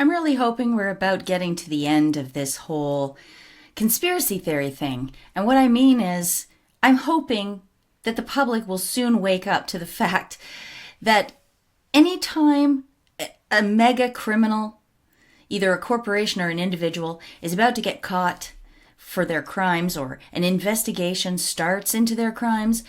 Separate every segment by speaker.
Speaker 1: I'm really hoping we're about getting to the end of this whole conspiracy theory thing. And what I mean is, I'm hoping that the public will soon wake up to the fact that anytime a mega criminal, either a corporation or an individual, is about to get caught for their crimes or an investigation starts into their crimes,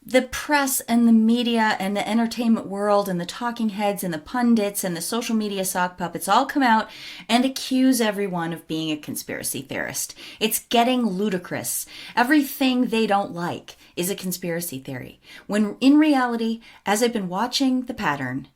Speaker 1: the press and the media and the entertainment world and the talking heads and the pundits and the social media sock puppets all come out and accuse everyone of being a conspiracy theorist. It's getting ludicrous. Everything they don't like is a conspiracy theory. When in reality, as I've been watching the pattern,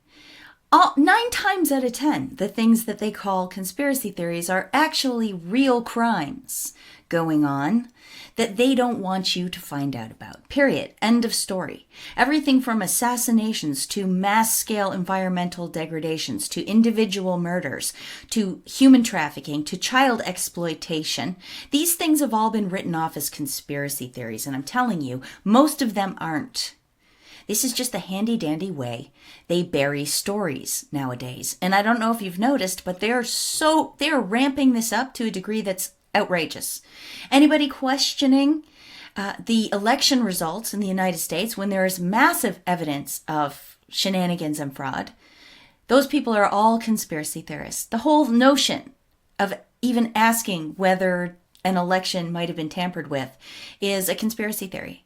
Speaker 1: 9 times out of 10, the things that they call conspiracy theories are actually real crimes going on that they don't want you to find out about. Period. End of story. Everything from assassinations to mass-scale environmental degradations to individual murders to human trafficking to child exploitation. These things have all been written off as conspiracy theories, and I'm telling you, most of them aren't. This is just the handy-dandy way they bury stories nowadays. And I don't know if you've noticed, but they're ramping this up to a degree that's outrageous. Anybody questioning the election results in the United States when there is massive evidence of shenanigans and fraud, those people are all conspiracy theorists. The whole notion of even asking whether an election might have been tampered with is a conspiracy theory.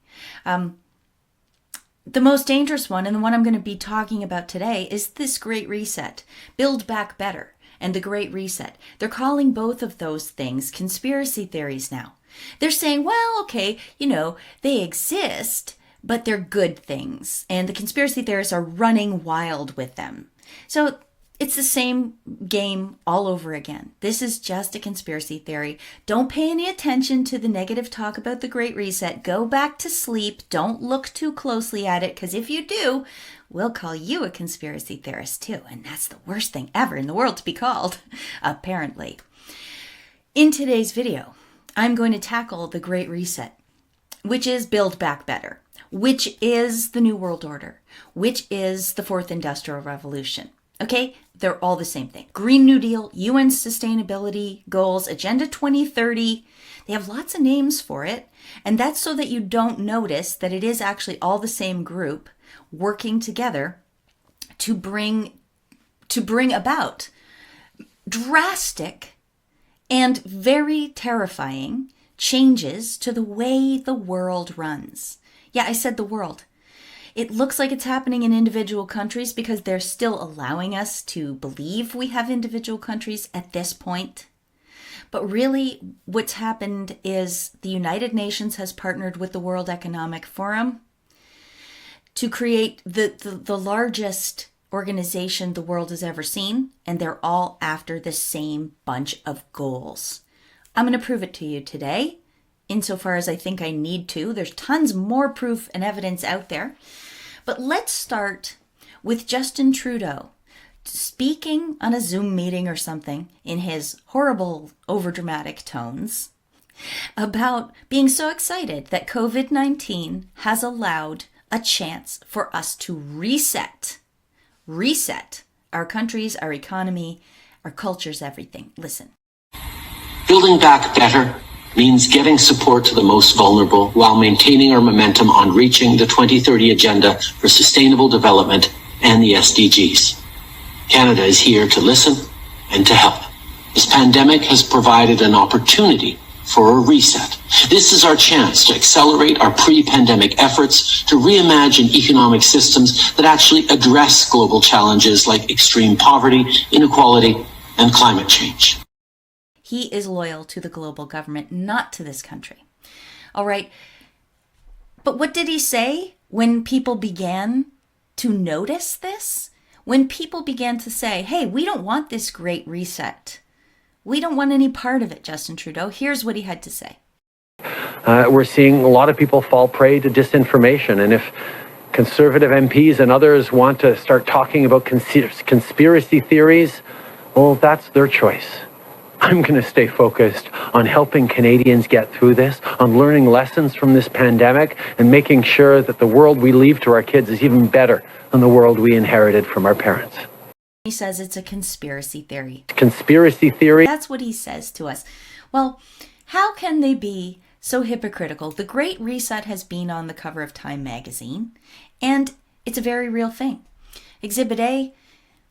Speaker 1: The most dangerous one, and the one I'm going to be talking about today, is this Great Reset. Build Back Better and the Great Reset. They're calling both of those things conspiracy theories now. They're saying, well, okay, they exist, but they're good things. And the conspiracy theorists are running wild with them. So it's the same game all over again. This is just a conspiracy theory. Don't pay any attention to the negative talk about the Great Reset. Go back to sleep. Don't look too closely at it, because if you do, we'll call you a conspiracy theorist too. And that's the worst thing ever in the world to be called, apparently. In today's video, I'm going to tackle the Great Reset, which is Build Back Better, which is the New World Order, which is the Fourth Industrial Revolution. Okay, they're all the same thing. Green New Deal, UN Sustainability Goals, Agenda 2030. They have lots of names for it. And that's so that you don't notice that it is actually all the same group working together to bring about drastic and very terrifying changes to the way the world runs. Yeah, I said the world. It looks like it's happening in individual countries because they're still allowing us to believe we have individual countries at this point. But really, what's happened is the United Nations has partnered with the World Economic Forum to create the largest organization the world has ever seen, and they're all after the same bunch of goals. I'm going to prove it to you today, insofar as I think I need to. There's tons more proof and evidence out there. But let's start with Justin Trudeau speaking on a Zoom meeting or something in his horrible, overdramatic tones about being so excited that COVID-19 has allowed a chance for us to reset our countries, our economy, our cultures, everything. Listen.
Speaker 2: Building back better means getting support to the most vulnerable while maintaining our momentum on reaching the 2030 Agenda for Sustainable Development and the SDGs. Canada is here to listen and to help. This pandemic has provided an opportunity for a reset. This is our chance to accelerate our pre-pandemic efforts to reimagine economic systems that actually address global challenges like extreme poverty, inequality, and climate change.
Speaker 1: He is loyal to the global government, not to this country. All right. But what did he say when people began to notice this? When people began to say, hey, we don't want this Great Reset. We don't want any part of it, Justin Trudeau. Here's what he had to say.
Speaker 3: We're seeing a lot of people fall prey to disinformation. And if conservative MPs and others want to start talking about conspiracy theories, well, that's their choice. I'm going to stay focused on helping Canadians get through this, on learning lessons from this pandemic, and making sure that the world we leave to our kids is even better than the world we inherited from our parents.
Speaker 1: He says it's a conspiracy theory.
Speaker 3: Conspiracy theory.
Speaker 1: That's what he says to us. Well, how can they be so hypocritical? The Great Reset has been on the cover of Time magazine, and it's a very real thing. Exhibit A,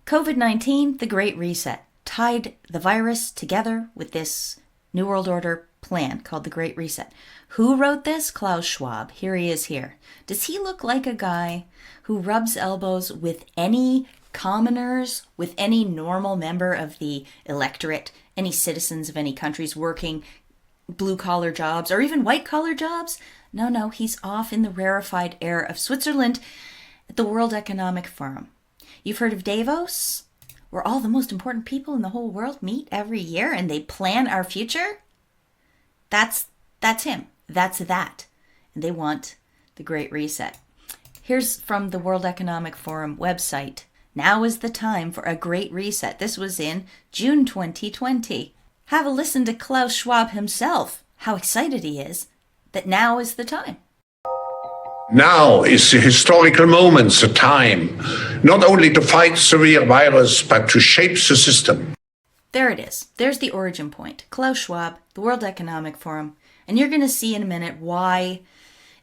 Speaker 1: COVID-19, the Great Reset, tied the virus together with this New World Order plan called the Great Reset. Who wrote this? Klaus Schwab. Here he is here. Does he look like a guy who rubs elbows with any commoners, with any normal member of the electorate, any citizens of any countries working blue-collar jobs or even white-collar jobs? No, he's off in the rarefied air of Switzerland at the World Economic Forum. You've heard of Davos, where all the most important people in the whole world meet every year and they plan our future? That's him. That's that. And they want the Great Reset. Here's from the World Economic Forum website. Now is the time for a Great Reset. This was in June 2020. Have a listen to Klaus Schwab himself, how excited he is that now is the time.
Speaker 4: Now is the historical moment, the time, not only to fight the real virus, but to shape the system.
Speaker 1: There it is. There's the origin point. Klaus Schwab, the World Economic Forum. And you're going to see in a minute why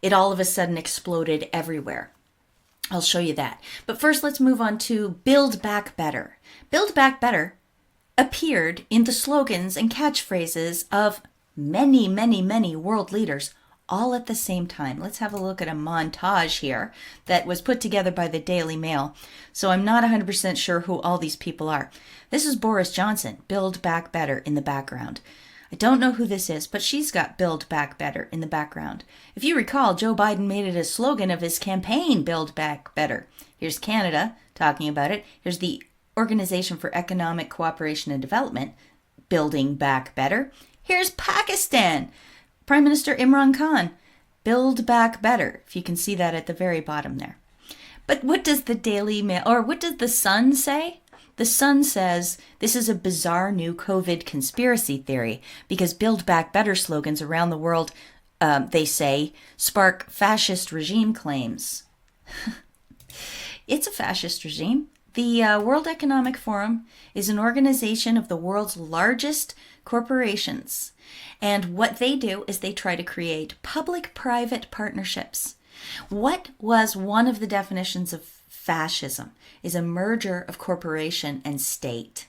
Speaker 1: it all of a sudden exploded everywhere. I'll show you that. But first, let's move on to Build Back Better. Build Back Better appeared in the slogans and catchphrases of many, many, many world leaders all at the same time. Let's have a look at a montage here that was put together by the Daily Mail. So I'm not 100% sure who all these people are. This is Boris Johnson, Build Back Better in the background. I don't know who this is, but she's got Build Back Better in the background. If you recall, Joe Biden made it a slogan of his campaign, Build Back Better. Here's Canada talking about it. Here's the Organization for Economic Cooperation and Development, Building Back Better. Here's Pakistan. Prime Minister Imran Khan, Build Back Better, if you can see that at the very bottom there. But what does the Daily Mail, or what does the Sun say? The Sun says this is a bizarre new COVID conspiracy theory because Build Back Better slogans around the world, they say, spark fascist regime claims. It's a fascist regime. The World Economic Forum is an organization of the world's largest corporations. And what they do is they try to create public-private partnerships. What was one of the definitions of fascism is a merger of corporation and state.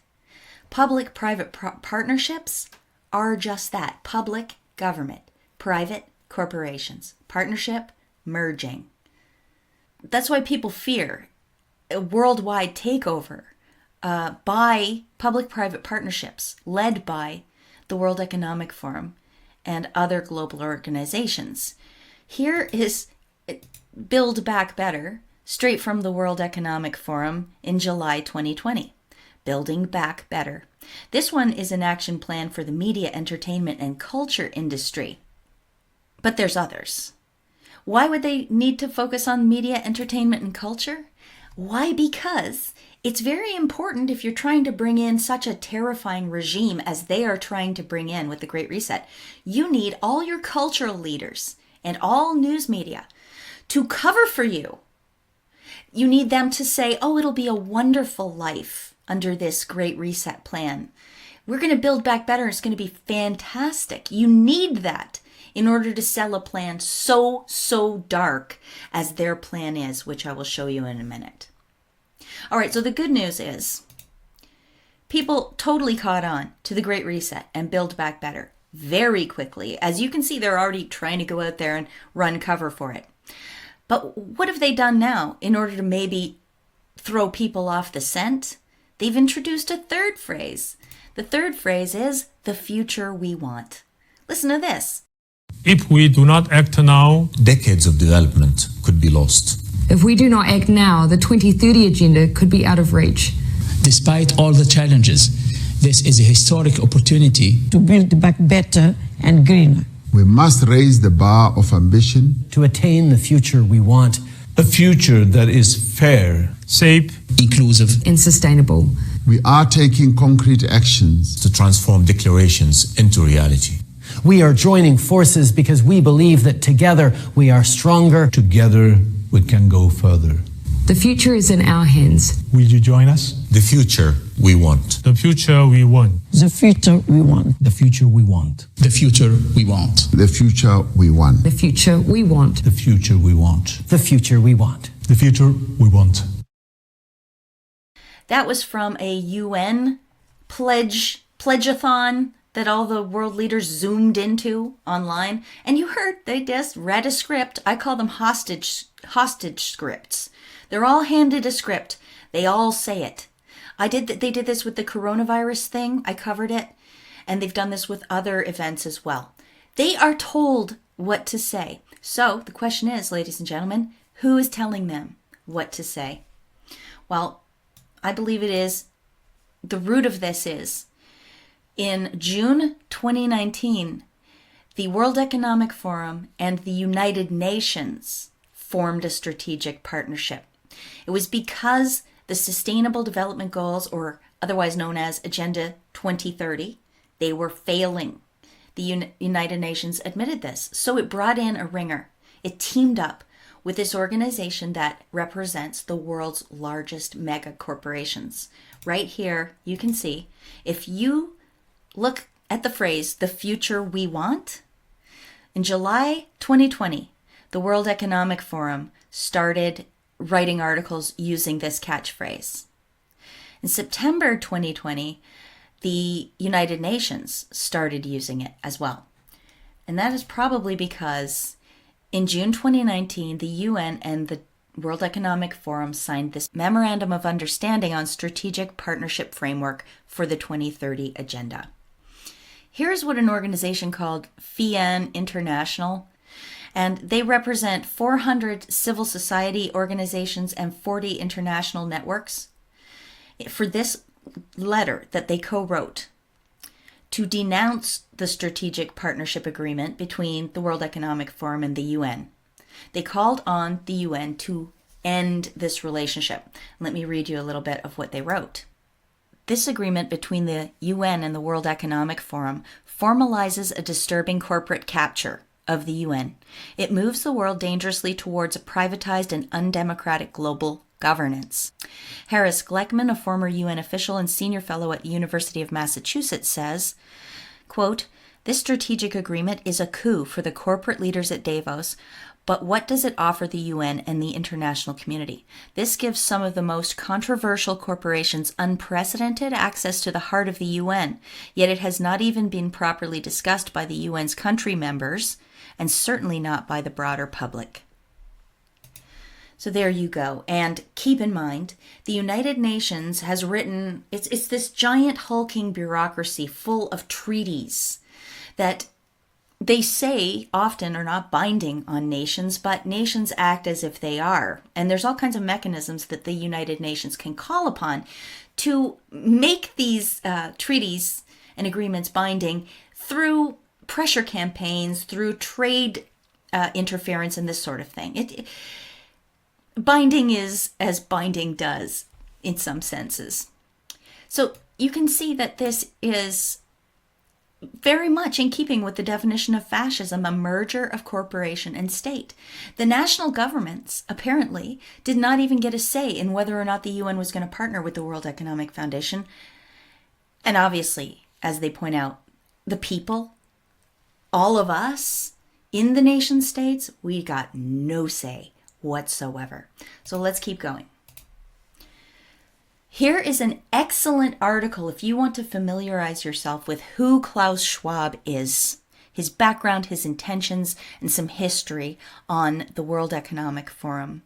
Speaker 1: Public-private partnerships are just that, public government, private corporations, partnership, merging. That's why people fear a worldwide takeover by public-private partnerships led by the World Economic Forum and other global organizations. Here is Build Back Better, straight from the World Economic Forum in July 2020. Building Back Better. This one is an action plan for the media, entertainment, and culture industry. But there's others. Why would they need to focus on media, entertainment, and culture? Why? Because it's very important if you're trying to bring in such a terrifying regime as they are trying to bring in with the Great Reset. You need all your cultural leaders and all news media to cover for you. You need them to say, oh, it'll be a wonderful life under this Great Reset plan. We're going to build back better. It's going to be fantastic. You need that in order to sell a plan so dark as their plan is, which I will show you in a minute. All right, so the good news is people totally caught on to the Great Reset and Build Back Better very quickly. As you can see, they're already trying to go out there and run cover for it. But what have they done now in order to maybe throw people off the scent? They've introduced a third phrase. The third phrase is the future we want. Listen to this.
Speaker 5: If we do not act now,
Speaker 6: decades of development could be lost.
Speaker 7: If we do not act now, the 2030 agenda could be out of reach.
Speaker 8: Despite all the challenges, this is a historic opportunity
Speaker 9: to build back better and greener.
Speaker 10: We must raise the bar of ambition
Speaker 11: to attain the future we want.
Speaker 12: A future that is fair,
Speaker 5: safe,
Speaker 8: inclusive,
Speaker 7: and sustainable.
Speaker 10: We are taking concrete actions
Speaker 6: to transform declarations into reality.
Speaker 11: We are joining forces because we believe that together we are stronger.
Speaker 12: Together we can go further.
Speaker 7: The future is in our hands.
Speaker 12: Will you join us?
Speaker 6: The future we want.
Speaker 5: The future we want.
Speaker 9: The future we want.
Speaker 8: The future we want.
Speaker 12: The future we want.
Speaker 10: The future we want.
Speaker 7: The future we want.
Speaker 12: The future we want.
Speaker 11: The future we want.
Speaker 12: The future we want.
Speaker 1: That was from a UN pledgeathon that all the world leaders zoomed into online. And you heard they just read a script. I call them hostage scripts. They're all handed a script. They all say it. They did this with the coronavirus thing. I covered it. And they've done this with other events as well. They are told what to say. So the question is, ladies and gentlemen, who is telling them what to say? Well, I believe it is, the root of this is, in June 2019, the World Economic Forum and the United Nations formed a strategic partnership. It was because the Sustainable Development Goals, or otherwise known as Agenda 2030, they were failing. The United Nations admitted this. So it brought in a ringer. It teamed up with this organization that represents the world's largest mega corporations. Right here, you can see, if you look at the phrase, the future we want, in July 2020, the World Economic Forum started writing articles using this catchphrase. In September 2020, the United Nations started using it as well. And that is probably because in June 2019, the UN and the World Economic Forum signed this Memorandum of Understanding on Strategic Partnership Framework for the 2030 Agenda. Here's what an organization called FIAN International, and they represent 400 civil society organizations and 40 international networks. For this letter that they co-wrote to denounce the strategic partnership agreement between the World Economic Forum and the UN, they called on the UN to end this relationship. Let me read you a little bit of what they wrote. This agreement between the UN and the World Economic Forum formalizes a disturbing corporate capture of the UN. It moves the world dangerously towards a privatized and undemocratic global governance. Harris Gleckman, a former UN official and senior fellow at the University of Massachusetts, says, quote, "This strategic agreement is a coup for the corporate leaders at Davos, but what does it offer the UN and the international community? This gives some of the most controversial corporations unprecedented access to the heart of the UN, yet it has not even been properly discussed by the UN's country members, and certainly not by the broader public." So there you go. And keep in mind, the United Nations has written, it's this giant hulking bureaucracy full of treaties that they say often are not binding on nations, but nations act as if they are. And there's all kinds of mechanisms that the United Nations can call upon to make these treaties and agreements binding through pressure campaigns, through trade interference and this sort of thing. Binding is as binding does in some senses. So you can see that this is very much in keeping with the definition of fascism, a merger of corporation and state. The national governments apparently did not even get a say in whether or not the UN was going to partner with the World Economic Foundation. And obviously, as they point out, the people, all of us in the nation states, we got no say whatsoever. So let's keep going. Here is an excellent article if you want to familiarize yourself with who Klaus Schwab is, his background, his intentions, and some history on the World Economic Forum.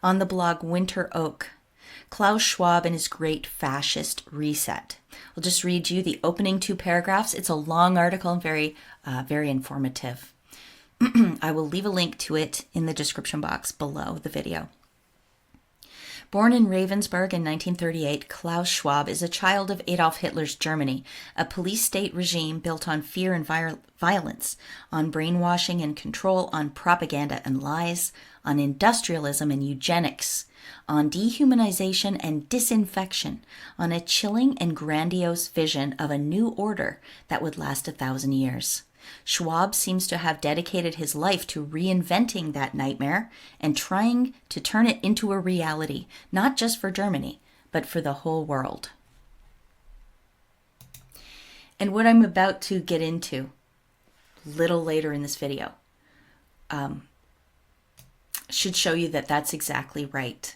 Speaker 1: On the blog Winter Oak, Klaus Schwab and his Great Fascist Reset. I'll just read you the opening 2 paragraphs. It's a long article and very informative. I will leave a link to it in the description box below the video. Born in Ravensburg in 1938, Klaus Schwab is a child of Adolf Hitler's Germany, a police state regime built on fear and violence, on brainwashing and control, on propaganda and lies, on industrialism and eugenics, on dehumanization and disinfection, on a chilling and grandiose vision of a new order that would last 1,000 years. Schwab seems to have dedicated his life to reinventing that nightmare and trying to turn it into a reality, not just for Germany, but for the whole world. And what I'm about to get into a little later in this video should show you that that's exactly right.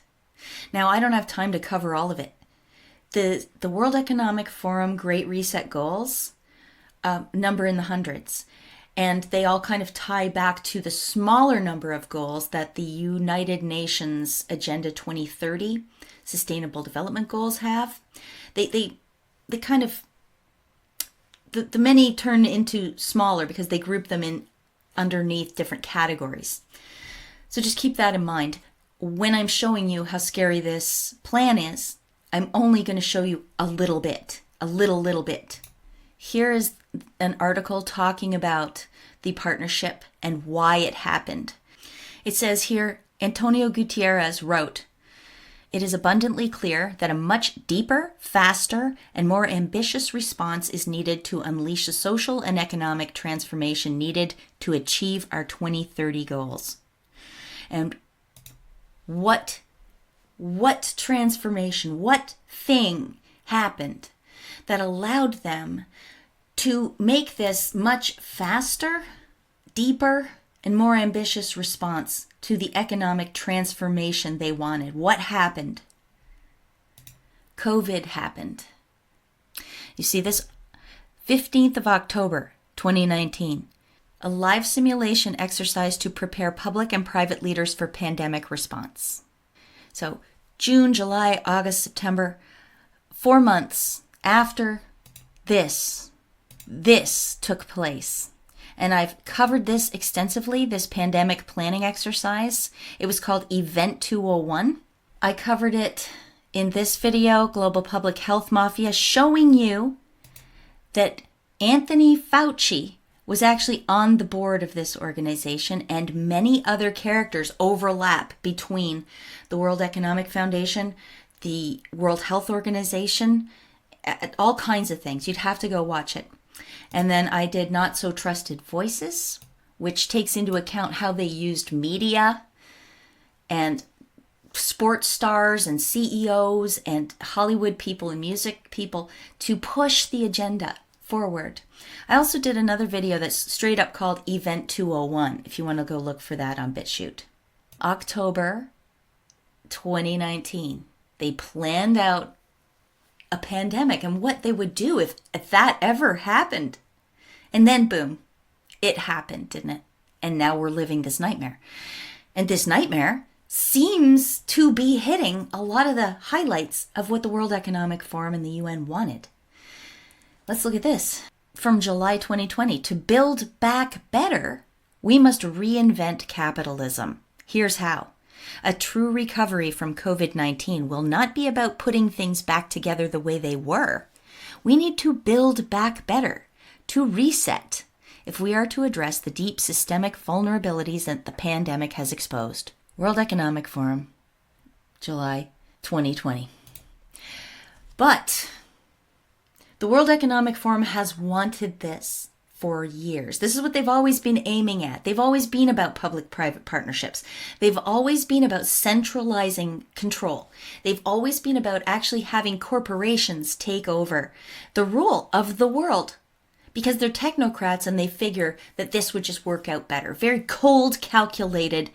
Speaker 1: Now, I don't have time to cover all of it. The World Economic Forum Great Reset goals number in the hundreds, and they all kind of tie back to the smaller number of goals that the United Nations Agenda 2030 Sustainable Development Goals have. They kind of, the many turn into smaller because they group them in underneath different categories. So just keep that in mind. When I'm showing you how scary this plan is, I'm only going to show you a little bit, a little bit. Here is an article talking about the partnership and why it happened. It says here, Antonio Gutierrez wrote, "It is abundantly clear that a much deeper, faster, and more ambitious response is needed to unleash the social and economic transformation needed to achieve our 2030 goals." And what transformation, what thing happened that allowed them to make this much faster, deeper, and more ambitious response to the economic transformation they wanted? What happened? COVID happened. You see this 15th of October, 2019, a live simulation exercise to prepare public and private leaders for pandemic response. So June, July, August, September, 4 months after this took place. And I've covered this extensively, this pandemic planning exercise. It was called Event 201. I covered it in this video, Global Public Health Mafia, showing you that Anthony Fauci was actually on the board of this organization, and many other characters overlap between the World Economic Foundation, the World Health Organization, all kinds of things. You'd have to go watch it. And then I did Not So Trusted Voices, which takes into account how they used media and sports stars and CEOs and Hollywood people and music people to push the agenda forward. I also did another video that's straight up called Event 201, if you want to go look for that on BitChute. October 2019, they planned out a pandemic and what they would do if that ever happened. And then boom, it happened, didn't it? And now we're living this nightmare. And this nightmare seems to be hitting a lot of the highlights of what the World Economic Forum and the UN wanted. Let's look at this. From July 2020, to build back better, we must reinvent capitalism. Here's how. A true recovery from COVID-19 will not be about putting things back together the way they were. We need to build back better, to reset, if we are to address the deep systemic vulnerabilities that the pandemic has exposed. World Economic Forum, July 2020. But the World Economic Forum has wanted this for years. This is what they've always been aiming at. They've always been about public-private partnerships. They've always been about centralizing control. They've always been about actually having corporations take over the rule of the world because they're technocrats and they figure that this would just work out better. Very cold, calculated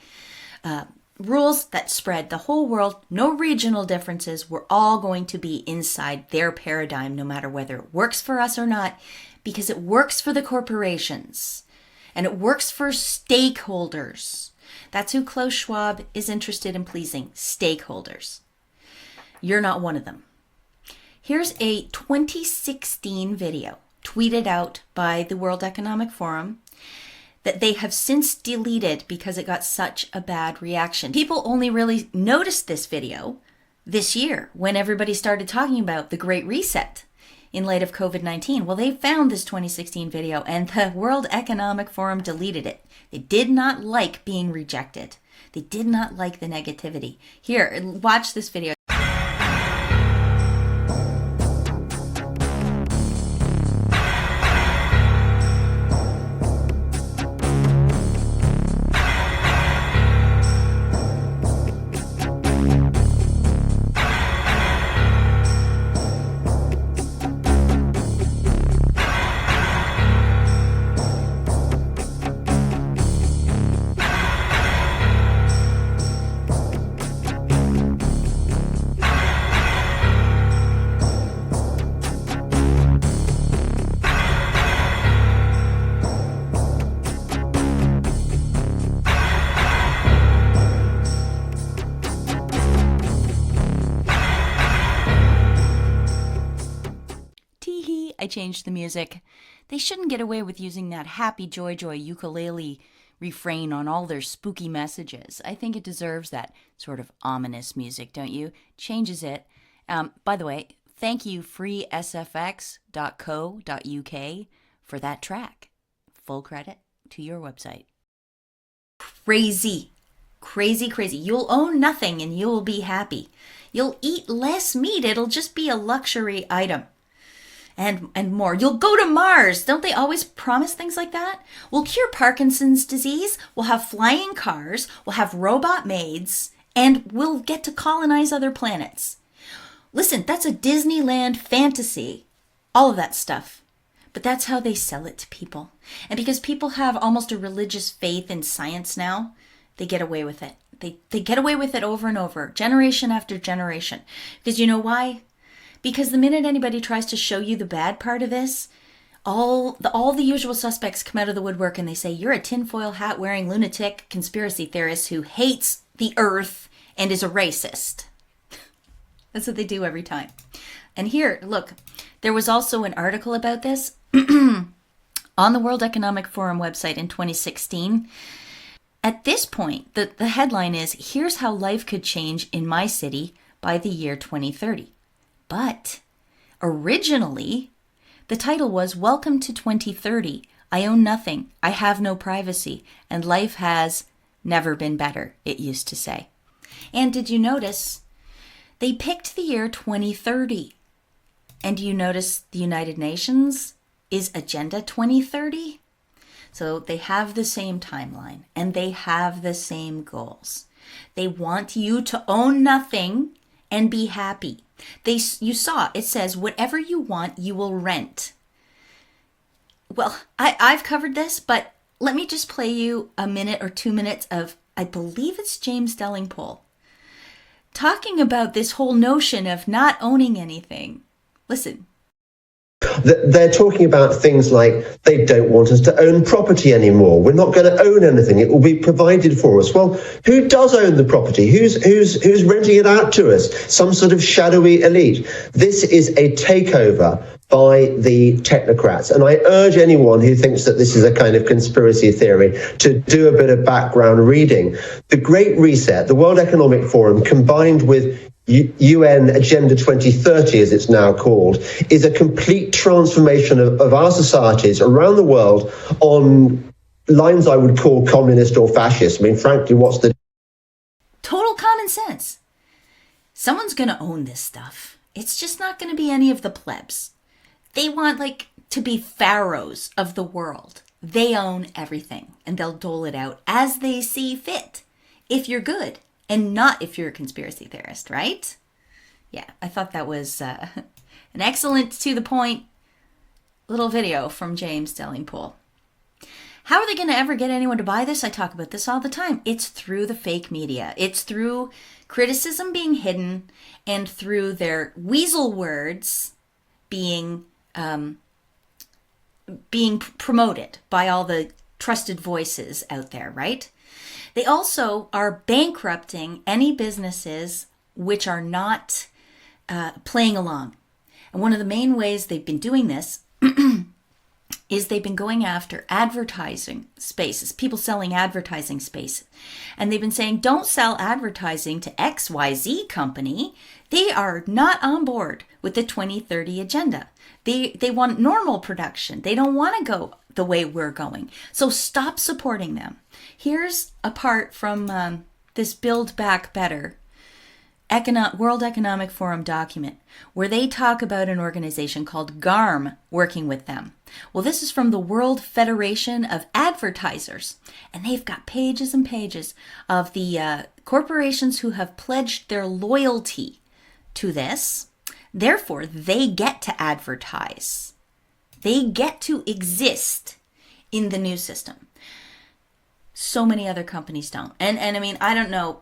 Speaker 1: rules that spread the whole world, no regional differences. We're all going to be inside their paradigm, no matter whether it works for us or not, because it works for the corporations and it works for stakeholders. That's who Klaus Schwab is interested in pleasing, stakeholders. You're not one of them. Here's a 2016 video tweeted out by the World Economic Forum that they have since deleted because it got such a bad reaction. People only really noticed this video this year when everybody started talking about the Great Reset in light of COVID-19. Well, they found this 2016 video and the World Economic Forum deleted it. They did not like being rejected. They did not like the negativity. Here, watch this video. hee hee, I changed the music. They shouldn't get away with using that happy joy joy ukulele refrain on all their spooky messages. I think it deserves that sort of ominous music, don't you? Changes it. By the way, thank you freesfx.co.uk for that track. Full credit to your website. Crazy. Crazy, crazy. You'll own nothing and you'll be happy. You'll eat less meat. It'll just be a luxury item. And more. You'll go to Mars. Don't they always promise things like that? We'll cure Parkinson's disease. We'll have flying cars. We'll have robot maids. And we'll get to colonize other planets. Listen, that's a Disneyland fantasy. All of that stuff. But that's how they sell it to people. And because people have almost a religious faith in science now, they get away with it. They get away with it over and over, generation after generation. Because you know why? Because the minute anybody tries to show you the bad part of this, all the usual suspects come out of the woodwork and they say, you're a tinfoil hat wearing lunatic conspiracy theorist who hates the earth and is a racist. That's what they do every time. And here, look, there was also an article about this on the World Economic Forum website in 2016. At this point, the headline is, here's how life could change in my city by the year 2030. But originally, the title was Welcome to 2030. I own nothing. I have no privacy. And life has never been better, it used to say. And did you notice they picked the year 2030? And do you notice the United Nations is Agenda 2030? So they have the same timeline and they have the same goals. They want you to own nothing and be happy. You saw, it says, whatever you want, you will rent. Well, I've covered this, but let me just play you a minute or 2 minutes of, I believe it's James Delingpole, talking about this whole notion of not owning anything. Listen.
Speaker 13: They're talking about things like they don't want us to own property anymore. We're not going to own anything. It will be provided for us. Well, who does own the property? Who's renting it out to us? Some sort of shadowy elite. This is a takeover by the technocrats. And I urge anyone who thinks that this is a kind of conspiracy theory to do a bit of background reading. The Great Reset, the World Economic Forum, combined with UN Agenda 2030, as it's now called, is a complete transformation of our societies around the world on lines I would call communist or fascist. I mean, frankly, what's the...
Speaker 1: Total common sense. Someone's going to own this stuff. It's just not going to be any of the plebs. They want, to be pharaohs of the world. They own everything, and they'll dole it out as they see fit, if you're good. And not if you're a conspiracy theorist, right? Yeah, I thought that was an excellent, to the point little video from James Delingpole. How are they going to ever get anyone to buy this? I talk about this all the time. It's through the fake media. It's through criticism being hidden and through their weasel words being promoted by all the trusted voices out there, right? They also are bankrupting any businesses which are not playing along. And one of the main ways they've been doing this is they've been going after advertising spaces, people selling advertising spaces. And they've been saying, don't sell advertising to XYZ company. They are not on board with the 2030 agenda. They want normal production. They don't want to go the way we're going. So stop supporting them. Here's a part from this Build Back Better World Economic Forum document where they talk about an organization called GARM working with them. Well, this is from the World Federation of Advertisers, and they've got pages and pages of the corporations who have pledged their loyalty to this. Therefore, they get to advertise. They get to exist in the news system. So many other companies don't. And I mean, I don't know.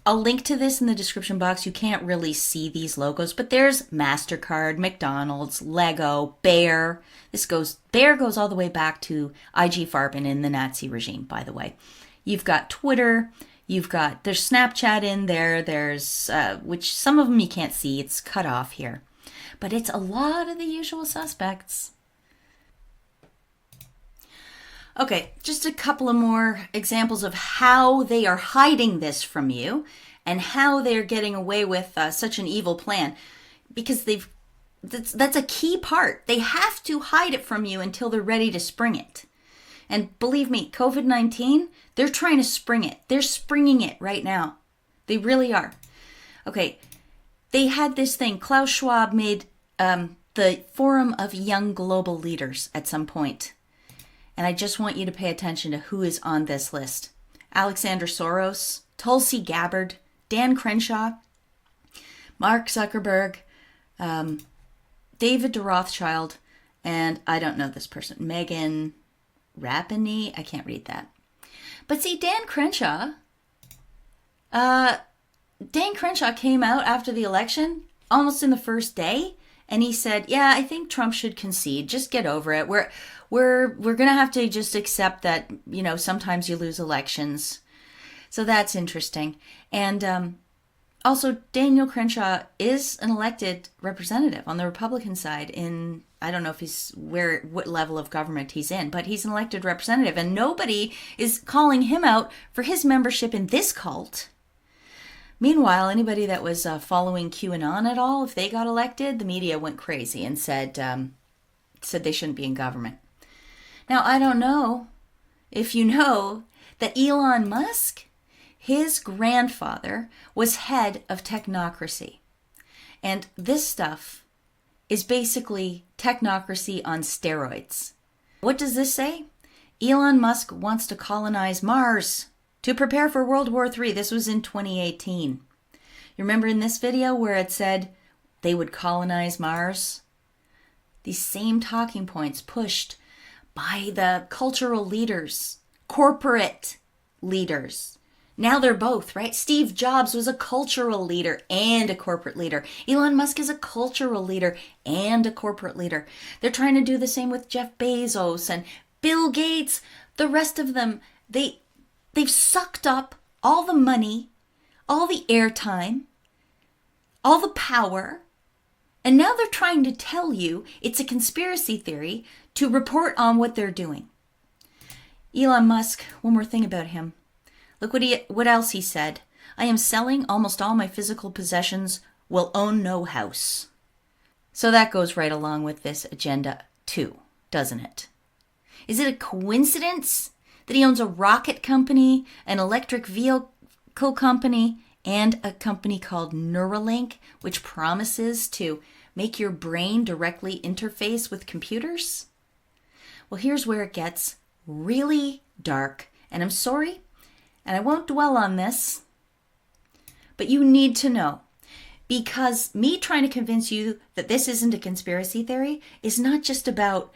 Speaker 1: I'll link to this in the description box. You can't really see these logos, but there's MasterCard, McDonald's, Lego, Bayer. Bayer goes all the way back to IG Farben in the Nazi regime, by the way. You've got Twitter. There's Snapchat in there. There's, which some of them you can't see. It's cut off here. but it's a lot of the usual suspects. Okay, just a couple of more examples of how they are hiding this from you and how they're getting away with such an evil plan. Because that's a key part. They have to hide it from you until they're ready to spring it. And believe me, COVID-19, they're trying to spring it. They're springing it right now. They really are. Okay, they had this thing. Klaus Schwab made the Forum of Young Global Leaders at some point. And I just want you to pay attention to who is on this list. Alexander Soros, Tulsi Gabbard, Dan Crenshaw, Mark Zuckerberg, David de Rothschild, and I don't know this person, Megan Rapinoe. I can't read that. But see, Dan Crenshaw came out after the election, almost in the first day, and he said, yeah, I think Trump should concede. Just get over it. We're going to have to just accept that, you know, sometimes you lose elections. So that's interesting. And also, Daniel Crenshaw is an elected representative on the Republican side in, I don't know if what level of government he's in, but he's an elected representative. And nobody is calling him out for his membership in this cult. Meanwhile, anybody that was following QAnon at all, if they got elected, the media went crazy and said they shouldn't be in government. Now, I don't know if you know that Elon Musk, his grandfather, was head of technocracy. And this stuff is basically technocracy on steroids. What does this say? Elon Musk wants to colonize Mars to prepare for World War III. This was in 2018. You remember in this video where it said they would colonize Mars? These same talking points pushed by the cultural leaders, corporate leaders. Now they're both, right? Steve Jobs was a cultural leader and a corporate leader. Elon Musk is a cultural leader and a corporate leader. They're trying to do the same with Jeff Bezos and Bill Gates. The rest of them, they've sucked up all the money, all the airtime, all the power, and now they're trying to tell you it's a conspiracy theory to report on what they're doing. Elon Musk, one more thing about him. Look what else he said. I am selling almost all my physical possessions, will own no house. So that goes right along with this agenda too, doesn't it? Is it a coincidence that he owns a rocket company, an electric vehicle company, and a company called Neuralink, which promises to make your brain directly interface with computers? Well, here's where it gets really dark. And I'm sorry, and I won't dwell on this, but you need to know. Because me trying to convince you that this isn't a conspiracy theory is not just about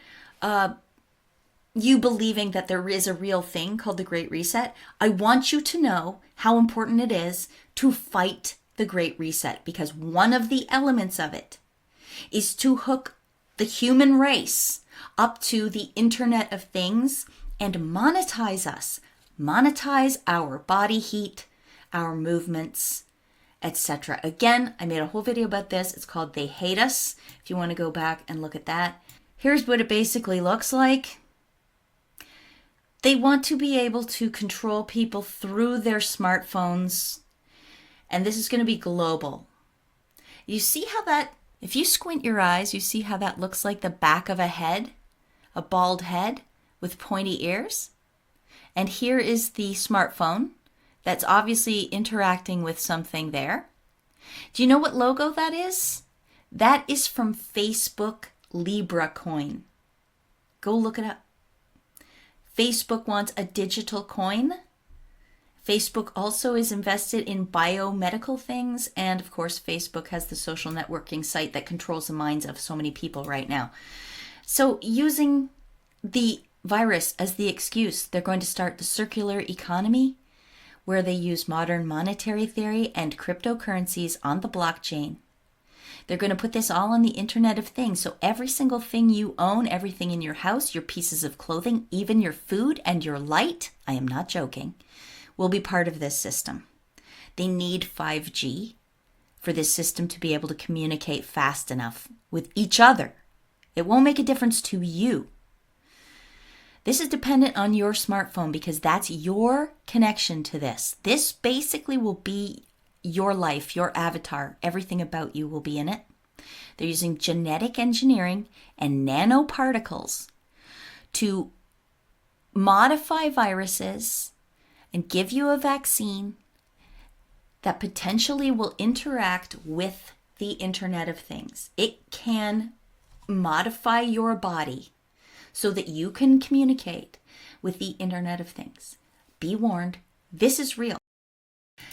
Speaker 1: you believing that there is a real thing called the Great Reset. I want you to know how important it is to fight the Great Reset, because one of the elements of it is to hook the human race up to the Internet of Things and monetize us. Monetize our body heat, our movements, etc. Again, I made a whole video about this. It's called They Hate Us, if you want to go back and look at that. Here's what it basically looks like. They want to be able to control people through their smartphones, and this is going to be global. You see how that, if you squint your eyes, you see how that looks like the back of a head, a bald head with pointy ears? And here is the smartphone that's obviously interacting with something there. Do you know what logo that is? That is from Facebook Libra coin. Go look it up. Facebook wants a digital coin. Facebook also is invested in biomedical things. And of course, Facebook has the social networking site that controls the minds of so many people right now. So using the virus as the excuse, they're going to start the circular economy, where they use modern monetary theory and cryptocurrencies on the blockchain. They're going to put this all on the Internet of Things. So every single thing you own, everything in your house, your pieces of clothing, even your food and your light, I am not joking, will be part of this system. They need 5G. for this system to be able to communicate fast enough with each other. It won't make a difference to you. This is dependent on your smartphone because that's your connection to this. This basically will be your life, your avatar. Everything about you will be in it. They're using genetic engineering and nanoparticles to modify viruses and give you a vaccine that potentially will interact with the Internet of Things. It can modify your body so that you can communicate with the Internet of Things. Be warned, this is real.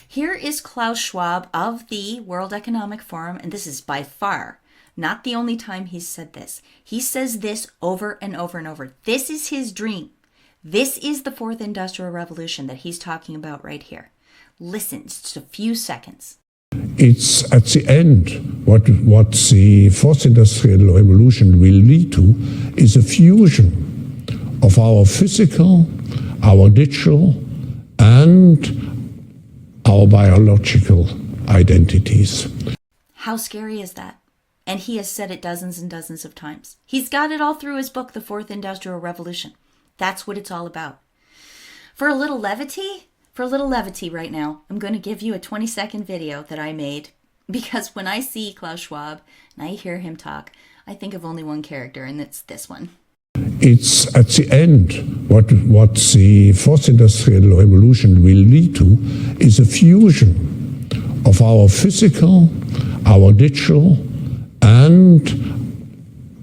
Speaker 1: Here is Klaus Schwab of the World Economic Forum, and this is by far not the only time he's said this. He says this over and over and over. This is his dream. This is the fourth industrial revolution that he's talking about right here. Listen, it's just a few seconds.
Speaker 4: It's at the end, what the fourth industrial revolution will lead to is a fusion of our physical, our digital, and our biological identities.
Speaker 1: How scary is that? And he has said it dozens and dozens of times. He's got it all through his book, The Fourth Industrial Revolution. That's what it's all about. For a little levity right now, I'm going to give you a 20-second video that I made because when I see Klaus Schwab and I hear him talk, I think of only one character, and it's this one.
Speaker 4: It's at the end, what the fourth industrial revolution will lead to is a fusion of our physical, our digital, and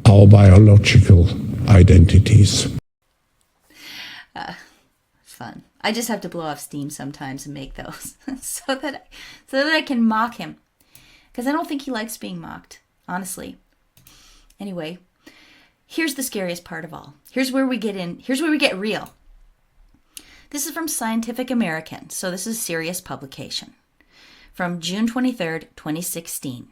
Speaker 4: our biological identities.
Speaker 1: Fun. I just have to blow off steam sometimes and make those so that I can mock him, because I don't think he likes being mocked, honestly. Anyway, here's the scariest part of all. Here's where we get real. This is from Scientific American, so this is a serious publication. From June 23rd, 2016.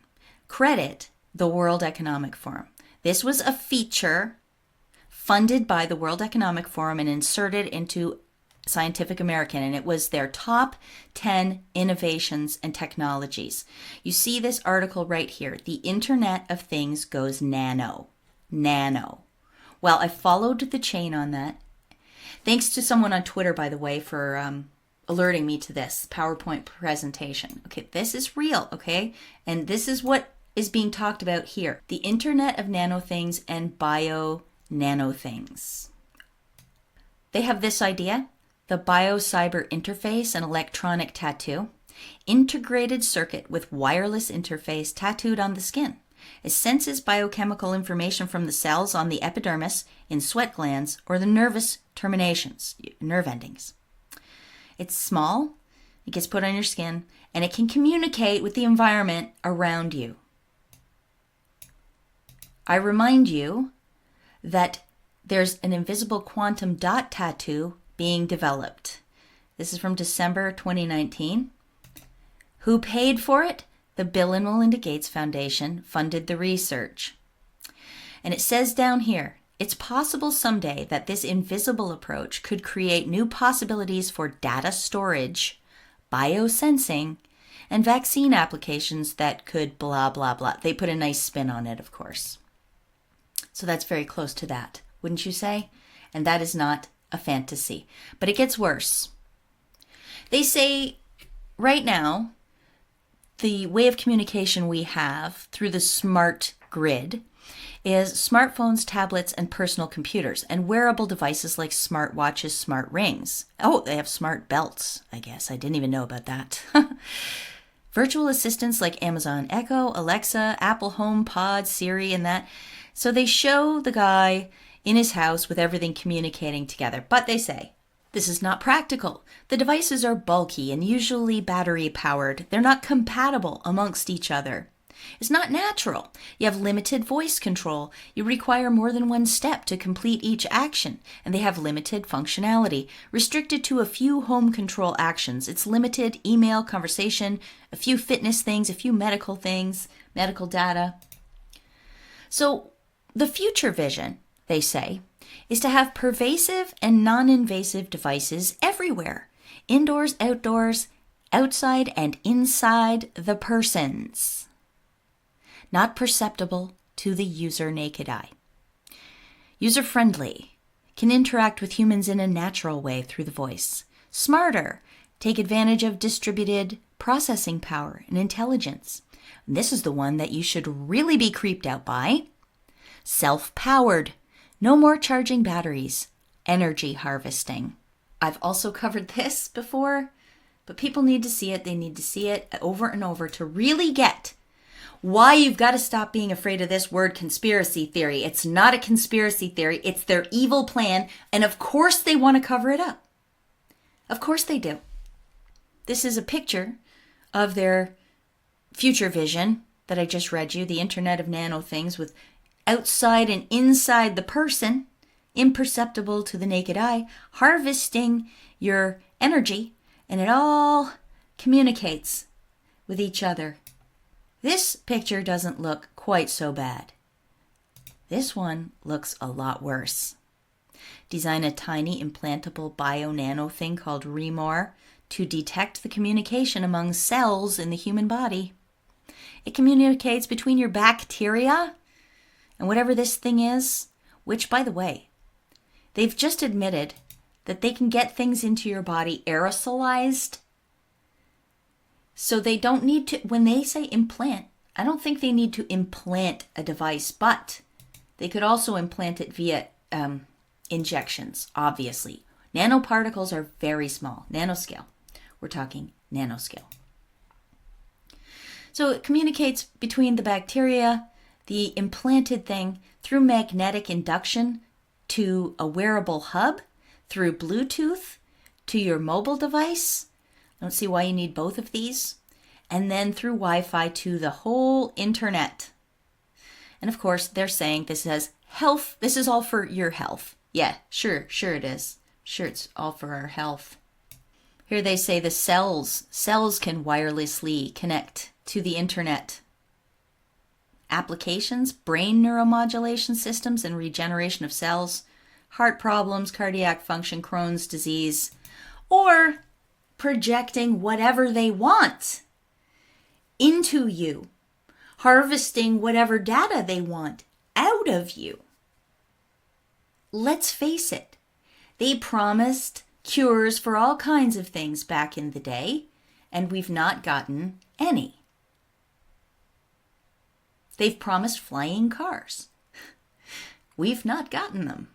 Speaker 1: Credit the World Economic Forum. This was a feature funded by the World Economic Forum and inserted into Scientific American, and it was their top 10 innovations and technologies. You see this article right here. The Internet of Things goes nano. Nano. Well, I followed the chain on that. Thanks to someone on Twitter, by the way, for alerting me to this PowerPoint presentation. Okay, this is real, okay? And this is what is being talked about here. The Internet of Nano Things and Bio-Nano Things. They have this idea. The Bio-Cyber Interface and Electronic Tattoo. Integrated circuit with wireless interface tattooed on the skin. It senses biochemical information from the cells on the epidermis, in sweat glands, or the nervous terminations, nerve endings. It's small, it gets put on your skin, and it can communicate with the environment around you. I remind you that there's an invisible quantum dot tattoo being developed. This is from December 2019. Who paid for it? The Bill and Melinda Gates Foundation funded the research. And it says down here, it's possible someday that this invisible approach could create new possibilities for data storage, biosensing, and vaccine applications that could blah, blah, blah. They put a nice spin on it, of course. So that's very close to that, wouldn't you say? And that is not a fantasy. But it gets worse. They say right now, the way of communication we have through the smart grid is smartphones, tablets, and personal computers, and wearable devices like smartwatches, smart rings. Oh, they have smart belts, I guess. I didn't even know about that. Virtual assistants like Amazon Echo, Alexa, Apple HomePod, Siri, and that. So they show the guy in his house with everything communicating together. But they say, this is not practical. The devices are bulky and usually battery powered. They're not compatible amongst each other. It's not natural. You have limited voice control. You require more than one step to complete each action, and they have limited functionality, restricted to a few home control actions. It's limited email, conversation, a few fitness things, a few medical things, medical data. So the future vision, they say, is to have pervasive and non-invasive devices everywhere, indoors, outdoors, outside and inside the persons, not perceptible to the user naked eye. User-friendly, can interact with humans in a natural way through the voice. Smarter, take advantage of distributed processing power and intelligence. And this is the one that you should really be creeped out by. Self-powered, no more charging batteries, energy harvesting. I've also covered this before, but people need to see it. They need to see it over and over to really get why you've got to stop being afraid of this word conspiracy theory. It's not a conspiracy theory. It's their evil plan. And of course they want to cover it up. Of course they do. This is a picture of their future vision that I just read you, the Internet of Nano Things with outside and inside the person, imperceptible to the naked eye, harvesting your energy, and it all communicates with each other. This picture doesn't look quite so bad. This one looks a lot worse. Design a tiny implantable bio-nano thing called Remor to detect the communication among cells in the human body. It communicates between your bacteria and whatever this thing is, which, by the way, they've just admitted that they can get things into your body aerosolized. So they don't need to, when they say implant, I don't think they need to implant a device, but they could also implant it via injections, obviously. Nanoparticles are very small, nanoscale. We're talking nanoscale. So it communicates between the bacteria, the implanted thing, through magnetic induction to a wearable hub, through Bluetooth to your mobile device. I don't see why you need both of these. And then through Wi-Fi to the whole internet. And of course, they're saying this has health. This is all for your health. Yeah, sure it is. Sure, it's all for our health. Here they say the cells can wirelessly connect to the internet. Applications, brain neuromodulation systems and regeneration of cells, heart problems, cardiac function, Crohn's disease, or projecting whatever they want into you, harvesting whatever data they want out of you. Let's face it, they promised cures for all kinds of things back in the day, and we've not gotten any. They've promised flying cars. We've not gotten them.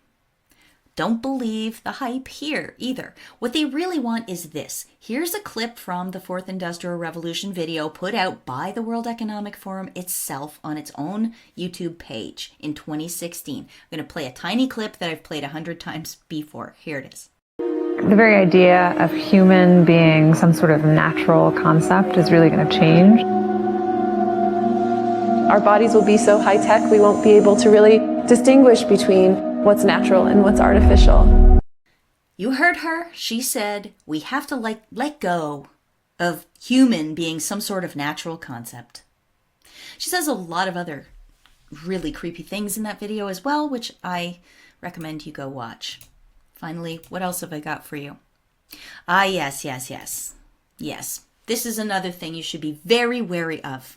Speaker 1: Don't believe the hype here either. What they really want is this. Here's a clip from the Fourth Industrial Revolution video put out by the World Economic Forum itself on its own YouTube page in 2016. I'm going to play a tiny clip that I've played 100 times before. Here it is.
Speaker 14: The very idea of human being some sort of natural concept is really going to change.
Speaker 15: Our bodies will be so high-tech we won't be able to really distinguish between what's natural and what's artificial.
Speaker 1: You heard her. She said we have to let go of human being some sort of natural concept. She says a lot of other really creepy things in that video as well, which I recommend you go watch. Finally, what else have I got for you? Yes. Yes, this is another thing you should be very wary of.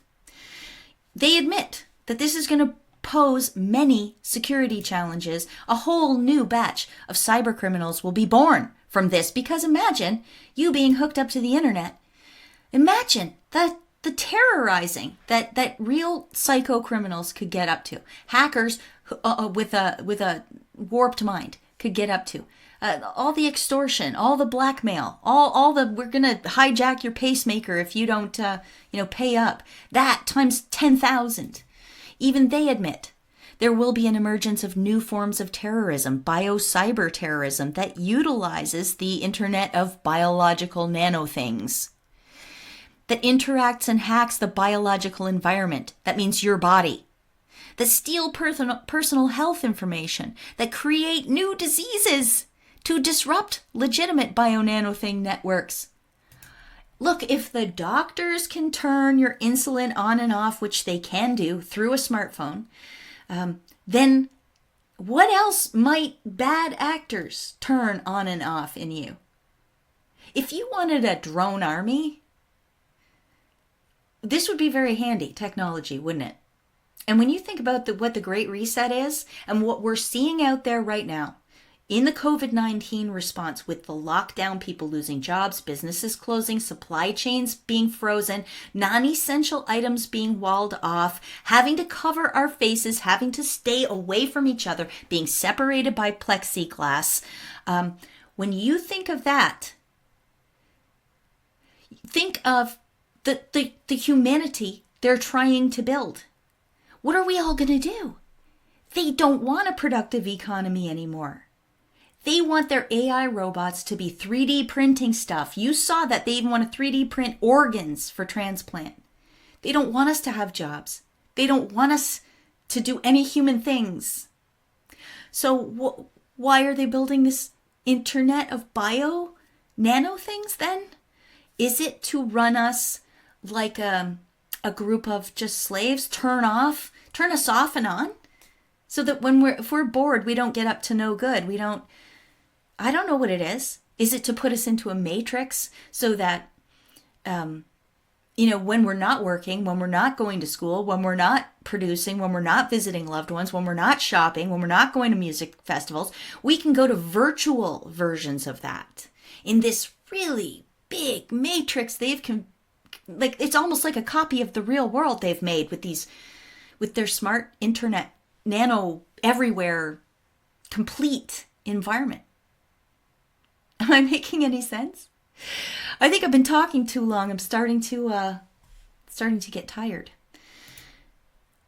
Speaker 1: They admit that this is going to pose many security challenges. A whole new batch of cyber criminals will be born from this, because imagine you being hooked up to the internet. Imagine the terrorizing that real psycho criminals could get up to. Hackers with a warped mind could get up to. All the extortion, all the blackmail, all the we're gonna hijack your pacemaker if you don't pay up. That times 10,000. Even they admit there will be an emergence of new forms of terrorism, bio-cyber terrorism, that utilizes the Internet of biological nano things, that interacts and hacks the biological environment. That means your body. That steal personal health information, that create new diseases to disrupt legitimate bio-nanothing networks. Look, if the doctors can turn your insulin on and off, which they can do through a smartphone, then what else might bad actors turn on and off in you? If you wanted a drone army, this would be very handy, technology, wouldn't it? And when you think about what the Great Reset is and what we're seeing out there right now in the COVID-19 response with the lockdown, people losing jobs, businesses closing, supply chains being frozen, non-essential items being walled off, having to cover our faces, having to stay away from each other, being separated by plexiglass. When you think of that, think of the humanity they're trying to build. What are we all going to do? They don't want a productive economy anymore. They want their AI robots to be 3D printing stuff. You saw that they even want to 3D print organs for transplant. They don't want us to have jobs. They don't want us to do any human things. So why are they building this internet of nano things then? Is it to run us like a group of just slaves, turn us off and on, so that if we're bored, we don't get up to no good. I don't know what it is. Is it to put us into a matrix so that, when we're not working, when we're not going to school, when we're not producing, when we're not visiting loved ones, when we're not shopping, when we're not going to music festivals, we can go to virtual versions of that in this really big matrix it's almost like a copy of the real world they've made with their smart internet, nano, everywhere, complete environment. Am I making any sense? I think I've been talking too long. I'm starting to get tired.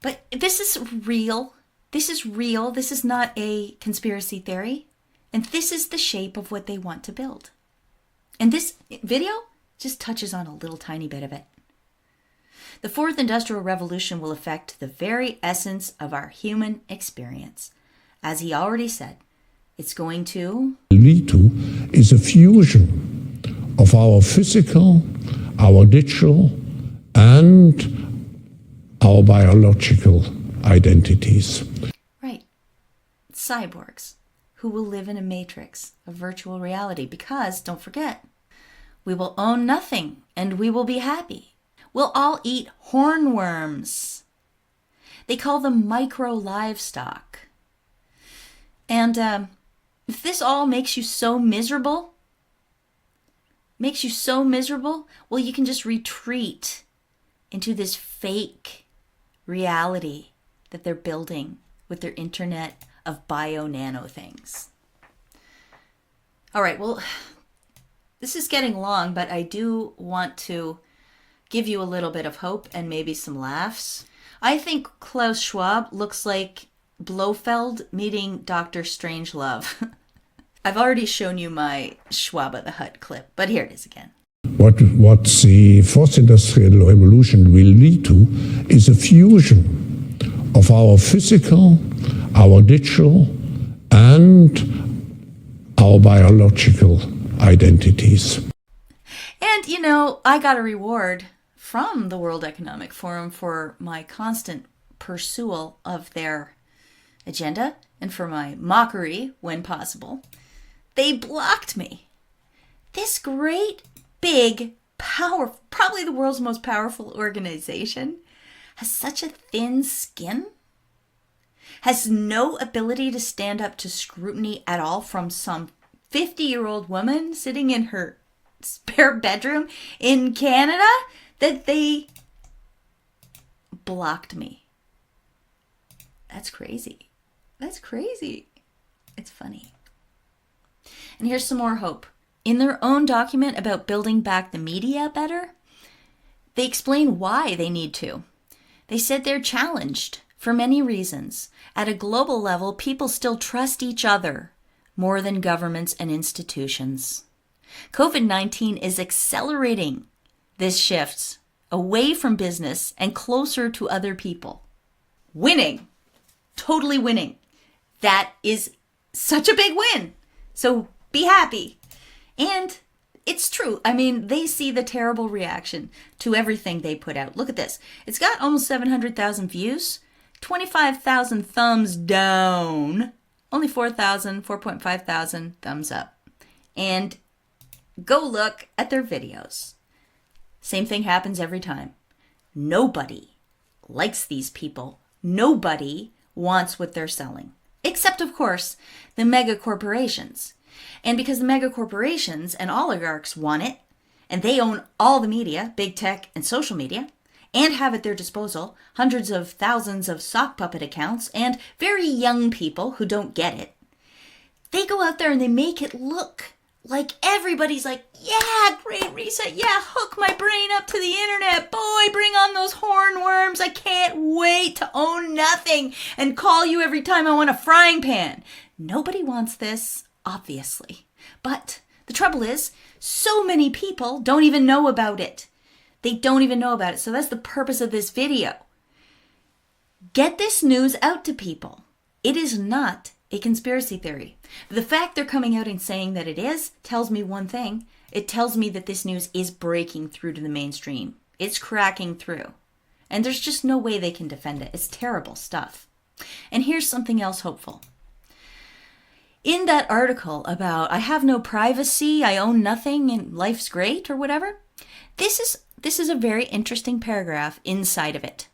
Speaker 1: But this is real. This is real. This is not a conspiracy theory. And this is the shape of what they want to build. And this video just touches on a little tiny bit of it. The fourth industrial revolution will affect the very essence of our human experience. As he already said, it's going to
Speaker 4: lead to is a fusion of our physical, our digital, and our biological identities.
Speaker 1: Right. Cyborgs who will live in a matrix of virtual reality because, don't forget, we will own nothing and we will be happy. We'll all eat hornworms. They call them micro livestock. And if this all makes you so miserable, well, you can just retreat into this fake reality that they're building with their internet of bio-nano things. All right, well, this is getting long, but I do want to give you a little bit of hope and maybe some laughs. I think Klaus Schwab looks like Blofeld meeting Dr. Strangelove. I've already shown you my Schwab at the Hut clip, but here it is again.
Speaker 4: What the fourth industrial revolution will lead to is a fusion of our physical, our digital, and our biological identities.
Speaker 1: And, I got a reward from the World Economic Forum for my constant pursuit of their agenda and for my mockery when possible. They blocked me. This great, big, powerful, probably the world's most powerful organization has such a thin skin, has no ability to stand up to scrutiny at all from some 50-year-old woman sitting in her spare bedroom in Canada, that they blocked me. That's crazy. That's crazy. It's funny. And here's some more hope. In their own document about building back the media better, they explain why they need to. They said they're challenged for many reasons. At a global level, people still trust each other more than governments and institutions. COVID-19 is accelerating this shift away from business and closer to other people. Winning. Totally winning. That is such a big win. So be happy. And it's true. I mean, they see the terrible reaction to everything they put out. Look at this. It's got almost 700,000 views, 25,000 thumbs down, only 4.5 thousand thumbs up. And go look at their videos. Same thing happens every time. Nobody likes these people. Nobody wants what they're selling. Except, of course, the mega corporations. And because the mega corporations and oligarchs want it, and they own all the media, big tech and social media, and have at their disposal hundreds of thousands of sock puppet accounts and very young people who don't get it, they go out there and they make it look like everybody's like, yeah, great reset, yeah, hook my brain up to the internet, boy, bring on those hornworms, I can't wait to own nothing and call you every time I want a frying pan. Nobody wants this, obviously. But the trouble is, so many people don't even know about it. They don't even know about it. So that's the purpose of this video. Get this news out to people. It is not a conspiracy theory. The fact they're coming out and saying that it is tells me one thing. It tells me that this news is breaking through to the mainstream. It's cracking through. And there's just no way they can defend it. It's terrible stuff. And here's something else hopeful. In that article about I have no privacy, I own nothing, and life's great or whatever, this is a very interesting paragraph inside of it.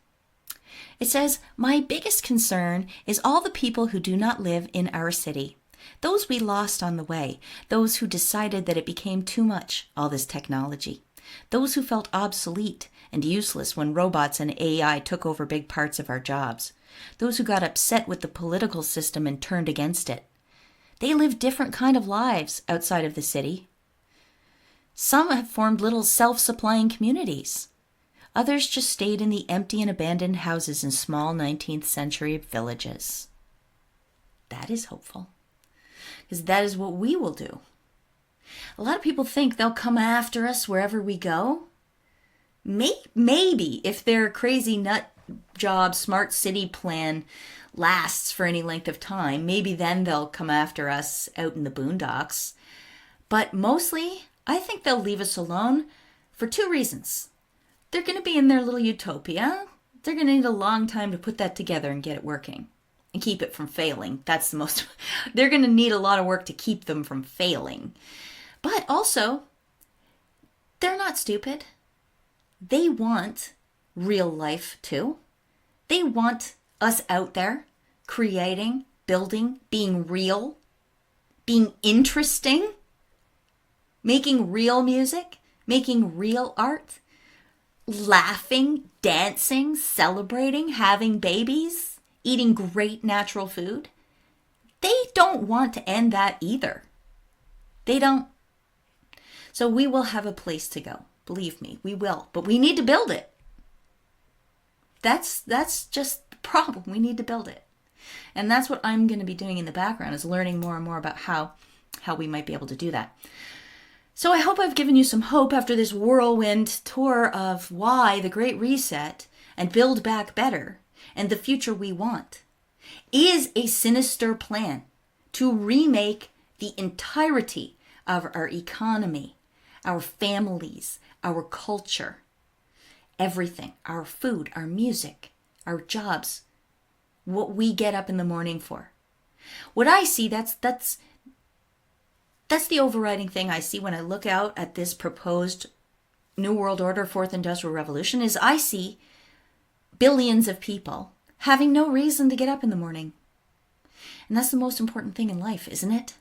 Speaker 1: It says, my biggest concern is all the people who do not live in our city. Those we lost on the way. Those who decided that it became too much, all this technology. Those who felt obsolete and useless when robots and AI took over big parts of our jobs. Those who got upset with the political system and turned against it. They live different kind of lives outside of the city. Some have formed little self-supplying communities. Others just stayed in the empty and abandoned houses in small 19th century villages. That is hopeful, because that is what we will do. A lot of people think they'll come after us wherever we go. Maybe if their crazy nut job, smart city plan lasts for any length of time, maybe then they'll come after us out in the boondocks. But mostly, I think they'll leave us alone for two reasons. They're going to be in their little utopia. They're going to need a long time to put that together and get it working and keep it from failing. That's the most, they're going to need a lot of work to keep them from failing. But also, they're not stupid. They want real life too. They want us out there creating, building, being real, being interesting, making real music, making real art, laughing, dancing, celebrating, having babies, eating great natural food. They don't want to end that either. They don't. So we will have a place to go. Believe me, we will. But we need to build it. That's just the problem. We need to build it. And that's what I'm going to be doing in the background, is learning more and more about how we might be able to do that. So I hope I've given you some hope after this whirlwind tour of why the Great Reset and Build Back Better and the future we want is a sinister plan to remake the entirety of our economy, our families, our culture, everything, our food, our music, our jobs, what we get up in the morning for. What I see, that's the overriding thing I see when I look out at this proposed New World Order, Fourth Industrial Revolution, is I see billions of people having no reason to get up in the morning. And that's the most important thing in life, isn't it?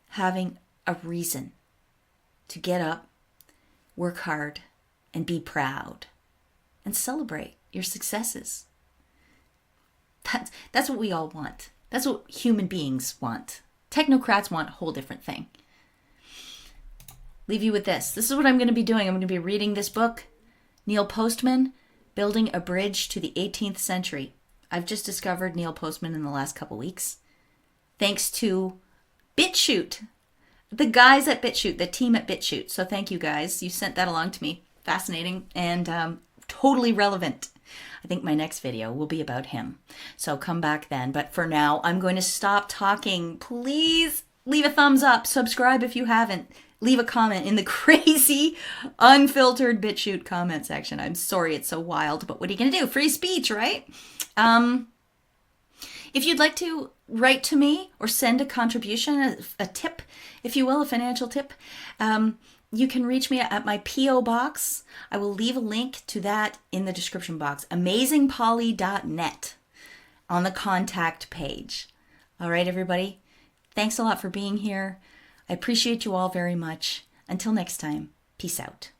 Speaker 1: Having a reason to get up, work hard, and be proud, and celebrate your successes. That's what we all want. That's what human beings want. Technocrats want a whole different thing. Leave you with this. This is what I'm going to be doing. I'm going to be reading this book, Neil Postman, Building a Bridge to the 18th Century. I've just discovered Neil Postman in the last couple weeks, thanks to BitChute, the guys at BitChute, the team at BitChute. So thank you guys. You sent that along to me. Fascinating and totally relevant. I think my next video will be about him. So come back then. But for now, I'm going to stop talking. Please leave a thumbs up. Subscribe if you haven't. Leave a comment in the crazy, unfiltered BitChute comment section. I'm sorry it's so wild, but what are you going to do? Free speech, right? If you'd like to write to me or send a contribution, a tip, if you will, a financial tip, you can reach me at my P.O. box. I will leave a link to that in the description box, amazingpolly.net, on the contact page. All right, everybody. Thanks a lot for being here. I appreciate you all very much. Until next time, peace out.